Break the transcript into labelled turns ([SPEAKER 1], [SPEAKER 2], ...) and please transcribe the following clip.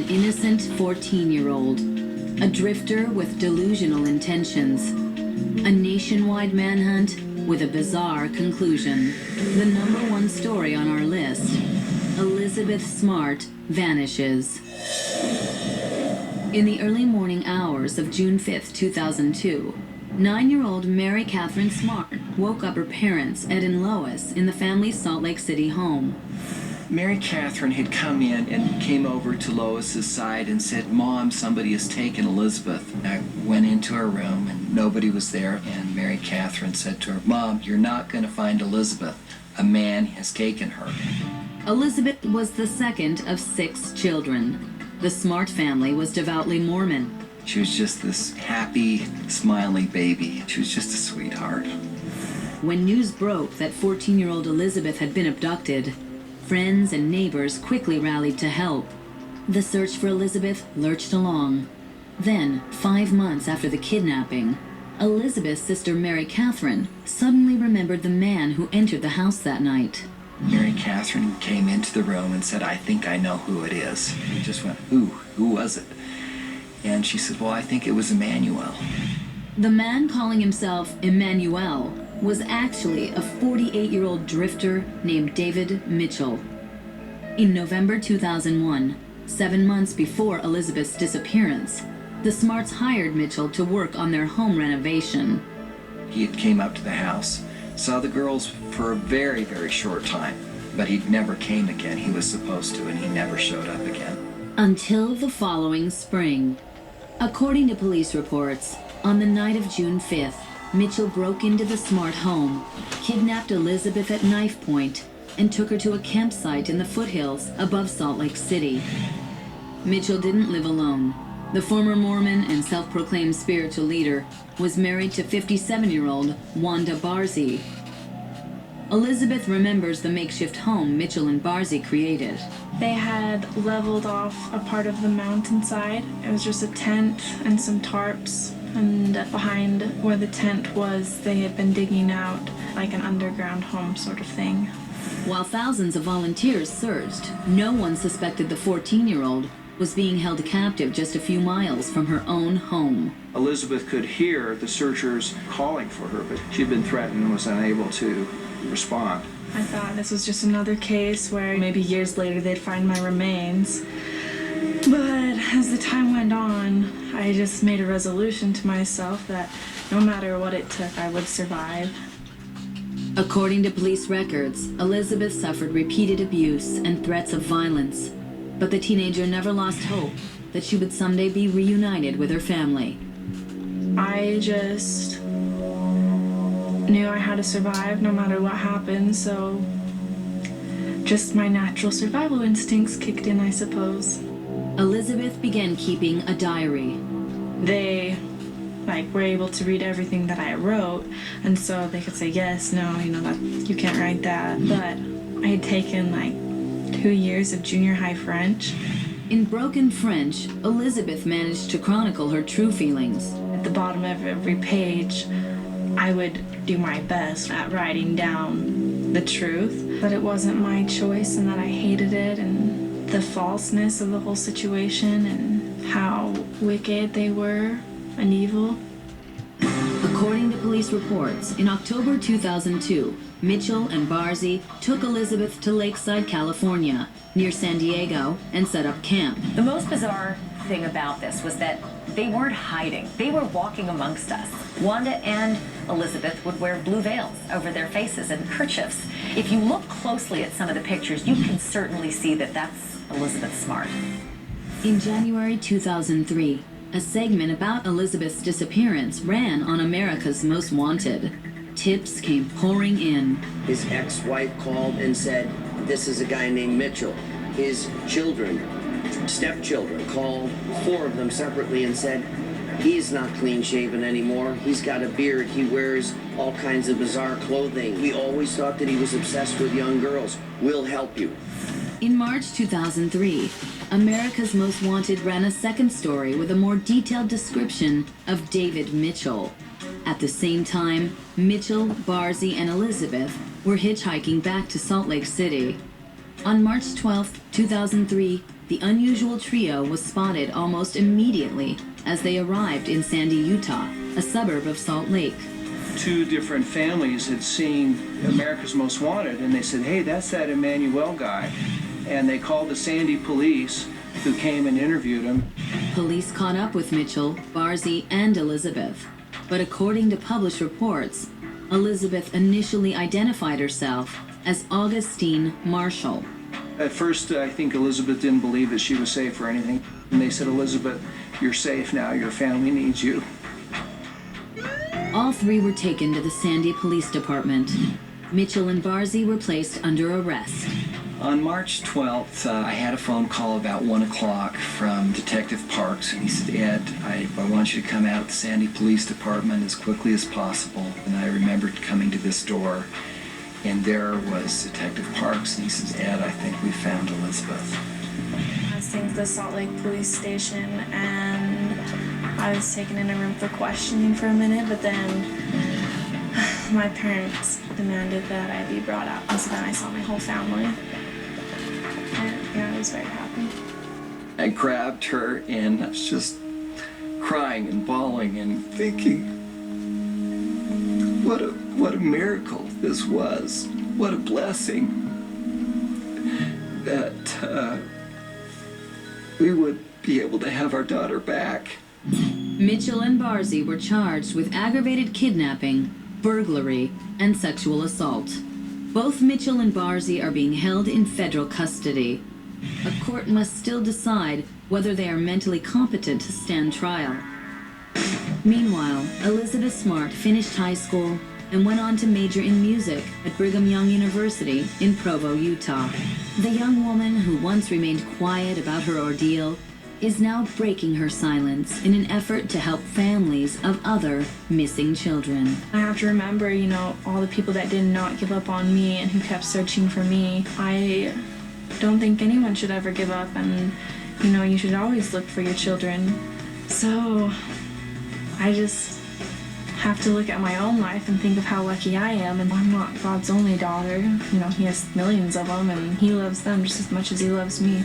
[SPEAKER 1] an innocent 14-year-old, a drifter with delusional intentions, a nationwide manhunt with a bizarre conclusion. The #1 story on our list: Elizabeth Smart vanishes. In the early morning hours of June 5th, 2002, 9-year-old Mary Catherine Smart woke up her parents, Ed and Lois, in the family's Salt Lake City home.
[SPEAKER 2] Mary Catherine had come in and came over to Lois's side and said, "Mom, somebody has taken Elizabeth." I went into her room and nobody was there, and Mary Catherine said to her, "Mom, you're not going to find Elizabeth. A man has taken her."
[SPEAKER 1] Elizabeth was the second of 6 children. The Smart family was devoutly Mormon.
[SPEAKER 2] She was just this happy, smiling baby. She was just a sweetheart.
[SPEAKER 1] When news broke that 14-year-old Elizabeth had been abducted, friends and neighbors quickly rallied to help. The search for Elizabeth lurched along. Then, 5 months after the kidnapping, Elizabeth's sister Mary Catherine suddenly remembered the man who entered the house that night.
[SPEAKER 2] Mary Catherine came into the room and said, "I think I know who it is." We just went, "Who? Who was it?" And she said, "Well, I think it was Emmanuel."
[SPEAKER 1] The man calling himself Emmanuel was actually a 48-year-old drifter named David Mitchell. In November 2001, 7 months before Elizabeth's disappearance, the Smarts hired Mitchell to work on their home renovation.
[SPEAKER 2] He had came up to the house, saw the girls for a very, very short time, but he never came again. He was supposed to, and he never showed up again.
[SPEAKER 1] Until the following spring. According to police reports, on the night of June 5th, Mitchell broke into the Smart home, kidnapped Elizabeth at knife point, and took her to a campsite in the foothills above Salt Lake City. Mitchell didn't live alone. The former Mormon and self-proclaimed spiritual leader was married to 57-year-old Wanda Barzy. Elizabeth remembers the makeshift home Mitchell and Barzy created.
[SPEAKER 3] They had leveled off a part of the mountainside. It was just a tent and some tarps, and behind where the tent was, they had been digging out like an underground home sort of thing.
[SPEAKER 1] While thousands of volunteers searched, no one suspected the 14-year-old was being held captive just a few miles from her own home.
[SPEAKER 4] Elizabeth could hear the searchers calling for her, but she'd been threatened and was unable to respond.
[SPEAKER 3] I thought this was just another case where maybe years later they'd find my remains. But as the time went on, I just made a resolution to myself that no matter what it took, I would survive.
[SPEAKER 1] According to police records, Elizabeth suffered repeated abuse and threats of violence, but the teenager never lost hope that she would someday be reunited with her family.
[SPEAKER 3] I just knew I had to survive no matter what happened, so just my natural survival instincts kicked in, I suppose.
[SPEAKER 1] Elizabeth began keeping a diary.
[SPEAKER 3] They were able to read everything that I wrote, and so they could say yes, no, that you can't write that. But I had taken 2 years of junior high French.
[SPEAKER 1] In broken French, Elizabeth managed to chronicle her true feelings.
[SPEAKER 3] At the bottom of every page, I would do my best at writing down the truth, that it wasn't my choice and that I hated it, and the falseness of the whole situation and how wicked they were and evil.
[SPEAKER 1] According to police reports, in October 2002, Mitchell and Barzy took Elizabeth to Lakeside, California, near San Diego, and set up camp.
[SPEAKER 5] The most bizarre thing about this was that they weren't hiding. They were walking amongst us. Wanda and Elizabeth would wear blue veils over their faces and kerchiefs. If you look closely at some of the pictures, you can certainly see that that's Elizabeth Smart.
[SPEAKER 1] In January 2003, a segment about Elizabeth's disappearance ran on America's Most Wanted. Tips came pouring in.
[SPEAKER 6] His ex-wife called and said, "This is a guy named Mitchell." His children, stepchildren, called 4 of them separately and said, "He's not clean-shaven anymore. He's got a beard. He wears all kinds of bizarre clothing. We always thought that he was obsessed with young girls. We'll help you."
[SPEAKER 1] In March 2003, America's Most Wanted ran a second story with a more detailed description of David Mitchell. At the same time, Mitchell, Barzy, and Elizabeth were hitchhiking back to Salt Lake City. On March 12, 2003, The unusual trio was spotted almost immediately as they arrived in Sandy, Utah, a suburb of Salt Lake.
[SPEAKER 4] 2 different families had seen America's Most Wanted, and they said, hey, that's that Emmanuel guy. And they called the Sandy police, who came and interviewed him.
[SPEAKER 1] Police caught up with Mitchell, Barzy, and Elizabeth. But according to published reports, Elizabeth initially identified herself as Augustine Marshall.
[SPEAKER 4] At first, I think Elizabeth didn't believe that she was safe or anything. And they said, Elizabeth, you're safe now. Your family needs you.
[SPEAKER 1] All 3 were taken to the Sandy Police Department. Mitchell and Barzy were placed under arrest.
[SPEAKER 2] On March 12th, I had a phone call about 1 o'clock from Detective Parks, and he said, Ed, I want you to come out of the Sandy Police Department as quickly as possible. And I remembered coming to this door, and there was Detective Parks, and he says, Ed, I think we found Elizabeth.
[SPEAKER 3] I was taken to the Salt Lake police station, and I was taken in a room for questioning for a minute, but then my parents demanded that I be brought out, and so then I saw my whole family. And I was very happy.
[SPEAKER 2] I grabbed her, and I was just crying and bawling and thinking, what a miracle this was. What a blessing that we would be able to have our daughter back.
[SPEAKER 1] Mitchell and Barzy were charged with aggravated kidnapping, burglary, and sexual assault. Both Mitchell and Barzy are being held in federal custody. A court must still decide whether they are mentally competent to stand trial. Meanwhile, Elizabeth Smart finished high school and went on to major in music at Brigham Young University in Provo, Utah. The young woman who once remained quiet about her ordeal is now breaking her silence in an effort to help families of other missing children.
[SPEAKER 3] I have to remember, all the people that did not give up on me and who kept searching for me. I don't think anyone should ever give up, and, you should always look for your children. So I just have to look at my own life and think of how lucky I am, and I'm not God's only daughter. He has millions of them, and he loves them just as much as he loves me.